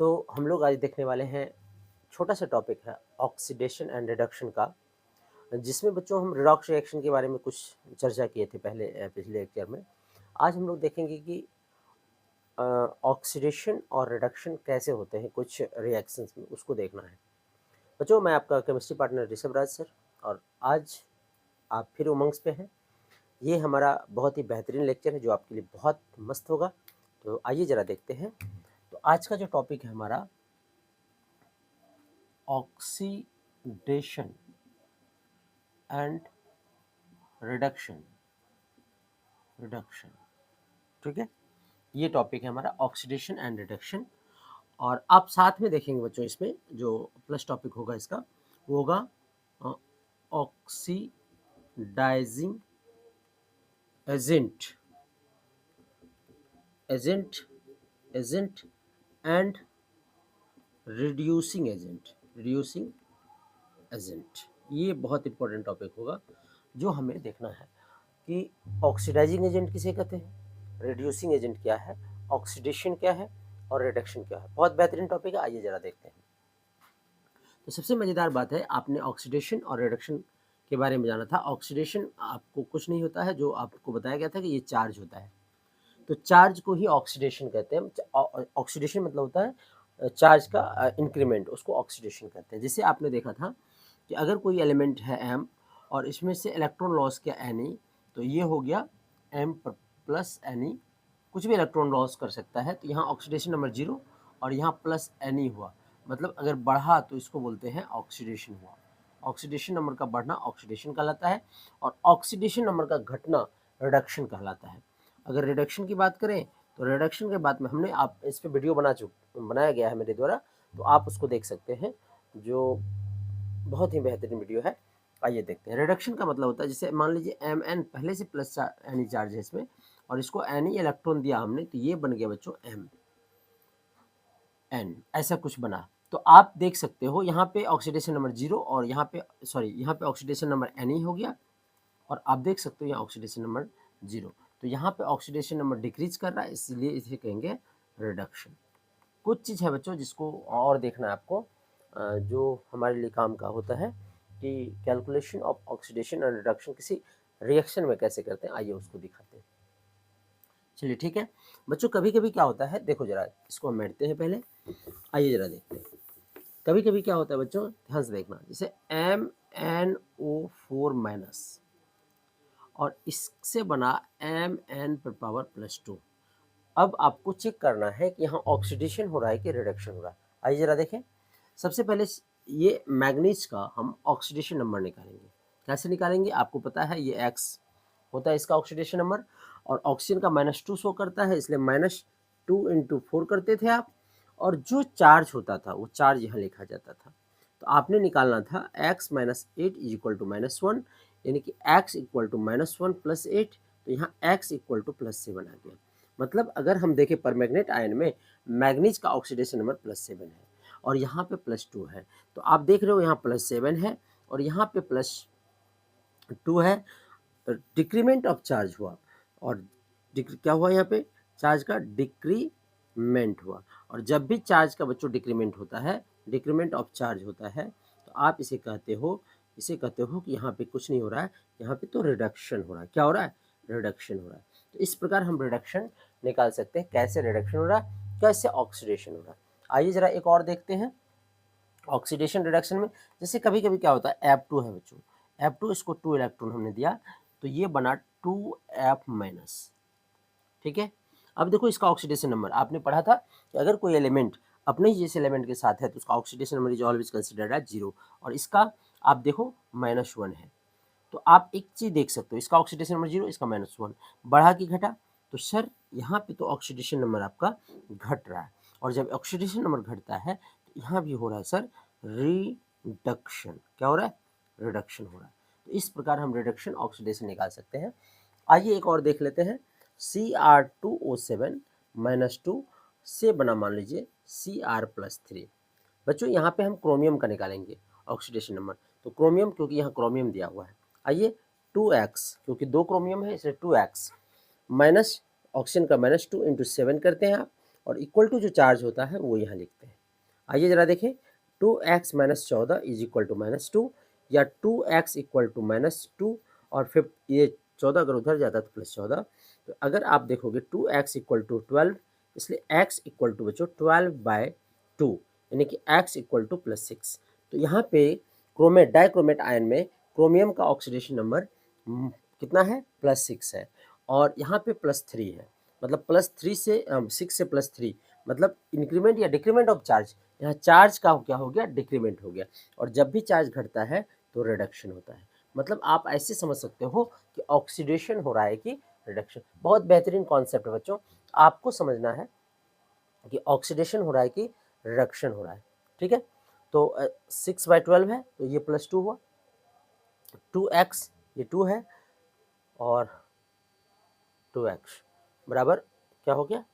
तो हम लोग आज देखने वाले हैं, छोटा सा टॉपिक है ऑक्सीडेशन एंड रिडक्शन का, जिसमें बच्चों हम रिडॉक्स रिएक्शन के बारे में कुछ चर्चा किए थे पहले पिछले लेक्चर में। आज हम लोग देखेंगे कि ऑक्सीडेशन और रिडक्शन कैसे होते हैं कुछ रिएक्शंस में, उसको देखना है। बच्चों, मैं आपका केमिस्ट्री पार्टनर ऋषभ राज सर, और आज आप फिर उमंग्स पे हैं। ये हमारा बहुत ही बेहतरीन लेक्चर है जो आपके लिए बहुत मस्त होगा। तो आइए ज़रा देखते हैं। तो आज का जो टॉपिक है हमारा ऑक्सीडेशन एंड रिडक्शन। ठीक है, ये टॉपिक है हमारा ऑक्सीडेशन एंड रिडक्शन। और आप साथ में देखेंगे बच्चों, इसमें जो प्लस टॉपिक होगा इसका वो होगा oxidising agent and reducing agent. ये बहुत इंपॉर्टेंट टॉपिक होगा जो हमें देखना है कि ऑक्सीडाइजिंग एजेंट किसे कहते हैं, रिड्यूसिंग एजेंट क्या है, ऑक्सीडेशन क्या है और रिडक्शन क्या है। बहुत बेहतरीन टॉपिक है, आइए ज़रा देखते हैं। तो सबसे मज़ेदार बात है, आपने ऑक्सीडेशन और रिडक्शन के बारे में जाना था। ऑक्सीडेशन आपको कुछ नहीं होता है, जो आपको बताया गया था कि ये चार्ज होता है, तो चार्ज को ही ऑक्सीडेशन कहते हैं। ऑक्सीडेशन मतलब होता है चार्ज का इंक्रीमेंट, उसको ऑक्सीडेशन कहते हैं। जैसे आपने देखा था कि अगर कोई एलिमेंट है m और इसमें से इलेक्ट्रॉन लॉस किया Ne, तो ये हो गया m प्लस Ne, कुछ भी इलेक्ट्रॉन लॉस कर सकता है। तो यहाँ ऑक्सीडेशन नंबर 0 और यहाँ प्लस Ne हुआ, मतलब अगर बढ़ा तो इसको बोलते हैं ऑक्सीडेशन हुआ। ऑक्सीडेशन नंबर का बढ़ना ऑक्सीडेशन कहलाता है और ऑक्सीडेशन नंबर का घटना रिडक्शन कहलाता है। अगर रिडक्शन की बात करें तो रिडक्शन के बाद में हमने आप इस पर वीडियो बनाया गया है मेरे द्वारा, तो आप उसको देख सकते हैं, जो बहुत ही बेहतरीन वीडियो है। आइए देखते हैं। रिडक्शन का मतलब होता है, जैसे मान लीजिए Mn पहले से प्लस Ni चार्ज है इसमें और इसको Ni इलेक्ट्रॉन दिया हमने, तो ये बन गया बच्चों Mn, ऐसा कुछ बना। तो आप देख सकते हो यहाँ पे ऑक्सीडेशन नंबर 0 और यहाँ पे यहाँ पे ऑक्सीडेशन नंबर Ne हो गया, और आप देख सकते हो यहाँ ऑक्सीडेशन नंबर 0। तो यहाँ पे ऑक्सीडेशन नंबर डिक्रीज कर रहा है, इसलिए इसे कहेंगे रिडक्शन। कुछ चीज़ है बच्चों जिसको और देखना है आपको, जो हमारे लिए काम का होता है कि कैलकुलेशन ऑफ ऑक्सीडेशन और रिडक्शन किसी रिएक्शन में कैसे करते हैं। आइए उसको दिखाते हैं। चलिए ठीक है बच्चों, कभी कभी क्या होता है, देखो जरा इसको हम मेटते हैं पहले। आइए जरा देखते हैं। कभी कभी क्या होता है बच्चों, ध्यान से देखना, जैसे MnO4 माइनस और इससे बना Mn पर पावर प्लस 2। अब आपको चेक करना है कि यहाँ ऑक्सीडेशन हो रहा है कि रिडक्शन हो रहा है। आइए जरा देखें। सबसे पहले ये मैग्नीज का हम ऑक्सीडेशन नंबर निकालेंगे। कैसे निकालेंगे, आपको पता है ये X होता है इसका ऑक्सीडेशन नंबर, और ऑक्सीजन का -2 शो करता है, इसलिए -2 × 4 करते थे आप, और जो चार्ज होता था वो चार्ज यहाँ लिखा जाता था। तो आपने निकालना था x - 8 = -1, यानी कि x = -1 + 8, तो यहाँ x = +7 आ गया। मतलब अगर हम देखें परमैग्नेट आयन में मैग्नीज का ऑक्सीडेशन नंबर +7 है और यहाँ पे +2 है, तो आप देख रहे हो यहाँ +7 है और यहाँ पे +2 है। डिक्रीमेंट ऑफ चार्ज हुआ, और क्या हुआ यहाँ पे, चार्ज का डिक्रीमेंट हुआ। और जब भी चार्ज का बच्चों डिक्रीमेंट होता है, डिक्रीमेंट ऑफ चार्ज होता है, तो आप इसे कहते हो कि यहाँ पे कुछ नहीं हो रहा है, यहाँ पे तो रिडक्शन हो रहा है। क्या हो रहा है, रिडक्शन हो रहा है। तो इस प्रकार हम रिडक्शन निकाल सकते हैं, कैसे रिडक्शन हो रहा है, कैसे ऑक्सीडेशन हो रहा है। आइए जरा एक और देखते हैं ऑक्सीडेशन रिडक्शन में। जैसे कभी कभी क्या होता है, F2 है बच्चों, F2 इसको 2 इलेक्ट्रॉन हमने दिया, तो ये बना 2F-। ठीक है, अब देखो इसका ऑक्सीडेशन नंबर आपने पढ़ा था कि अगर कोई एलिमेंट अपने ही जैसे एलिमेंट के साथ है तो उसका oxidation number is always considered as 0, और इसका आप देखो -1 है। तो आप एक चीज देख सकते हो, इसका ऑक्सीडेशन नंबर 0, इसका -1, बढ़ा कि घटा। तो सर यहाँ पे तो ऑक्सीडेशन नंबर आपका घट रहा है, और जब ऑक्सीडेशन नंबर घटता है तो यहाँ भी हो रहा है सर रिडक्शन। क्या हो रहा है, रिडक्शन हो रहा है। तो इस प्रकार हम रिडक्शन ऑक्सीडेशन निकाल सकते हैं। आइए एक और देख लेते हैं। Cr2O7 - 2 से बना मान लीजिए Cr+3। बच्चों यहाँ पे हम क्रोमियम का निकालेंगे ऑक्सीडेशन नंबर, तो क्रोमियम, क्योंकि यहाँ क्रोमियम दिया हुआ है, आइए 2x, क्योंकि 2 क्रोमियम है इसलिए 2x माइनस ऑक्सीजन का -2 × 7 करते हैं आप, और इक्वल टू जो चार्ज होता है वो यहाँ लिखते हैं। आइए जरा देखें, 2x minus 14 is equal to -2 या 2x इक्वल टू -2 और फिर ये 14 अगर उधर जाता तो +14। तो अगर आप देखोगे 2x इक्वल टू 12, इसलिए x इक्वल टू बच्चों 12/2 यानी कि x इक्वल टू +6। तो यहाँ पे क्रोमेट डाइक्रोमेट आयन में क्रोमियम का ऑक्सीडेशन नंबर कितना है, +6 है, और यहाँ पे +3 है। मतलब +3 से 6 से +3 मतलब इंक्रीमेंट या डिक्रीमेंट ऑफ चार्ज। यहाँ चार्ज का क्या हो गया, डिक्रीमेंट हो गया, और जब भी चार्ज घटता है तो रिडक्शन होता है। मतलब आप ऐसे समझ सकते हो कि ऑक्सीडेशन हो रहा है कि रिडक्शन। बहुत बेहतरीन कॉन्सेप्ट है बच्चों, आपको समझना है कि ऑक्सीडेशन हो रहा है कि रिडक्शन हो रहा है। ठीक है, तो 6/12 है तो ये +2 हुआ, 2x ये 2 है, और 2x बराबर क्या हो गया,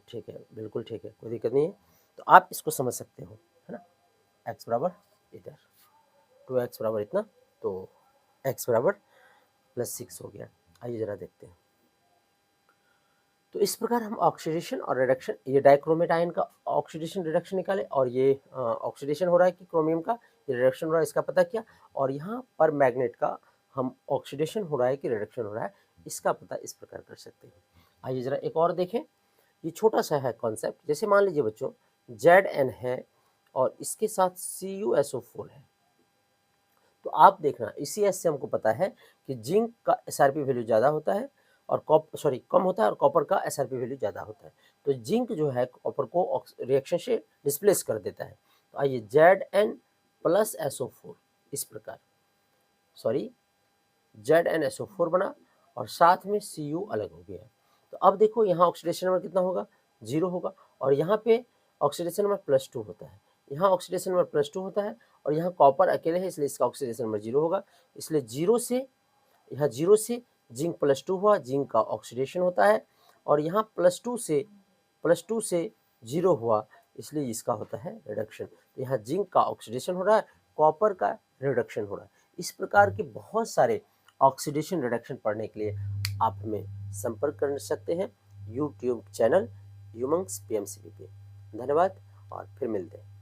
ठीक है, बिल्कुल ठीक है, कोई दिक्कत नहीं है। तो आप इसको समझ सकते हो, है ना, x बराबर इधर 2x बराबर इतना, तो x बराबर +6 हो गया। आइए जरा देखते हैं। तो इस प्रकार हम ऑक्सीडेशन और रिडक्शन, ये डाइक्रोमेट आयन का ऑक्सीडेशन रिडक्शन निकाले, और ये ऑक्सीडेशन हो रहा है कि क्रोमियम का, ये रिडक्शन हो रहा है इसका पता किया, और यहाँ पर मैग्नेट का हम ऑक्सीडेशन हो रहा है कि रिडक्शन हो रहा है इसका पता इस प्रकार कर सकते हैं। आइए जरा एक और देखें, ये छोटा सा है कॉन्सेप्ट। जैसे मान लीजिए बच्चों Zn है और इसके साथ CuSO4 है, तो आप देखना इसी एस से हमको पता है कि जिंक का SRP वैल्यू ज़्यादा होता है और कम होता है, और कॉपर का SRP वैल्यू ज़्यादा होता है। तो जिंक जो है कॉपर को रिएक्शन से डिस्प्लेस कर देता है। तो आइए Zn प्लस SO4 इस प्रकार, ZnSO4 बना और साथ में Cu अलग हो गया। तो अब देखो यहाँ ऑक्सीडेशन नंबर कितना होगा, 0 होगा, और यहाँ पे ऑक्सीडेशन नंबर +2 होता है, यहाँ ऑक्सीडेशन नंबर +2 होता है, और यहाँ कॉपर अकेले है इसलिए इसका ऑक्सीडेशन नंबर 0 होगा। इसलिए 0 से यहाँ 0 से जिंक +2 हुआ, जिंक का ऑक्सीडेशन होता है, और यहाँ +2 से 0 हुआ, इसलिए इसका होता है रिडक्शन। तो यहाँ जिंक का ऑक्सीडेशन हो रहा है, कॉपर का रिडक्शन हो रहा है। इस प्रकार के बहुत सारे ऑक्सीडेशन रिडक्शन पढ़ने के लिए आप हमें संपर्क कर सकते हैं यूट्यूब चैनल यूमंग्स PMCP पे। धन्यवाद और फिर मिलते हैं।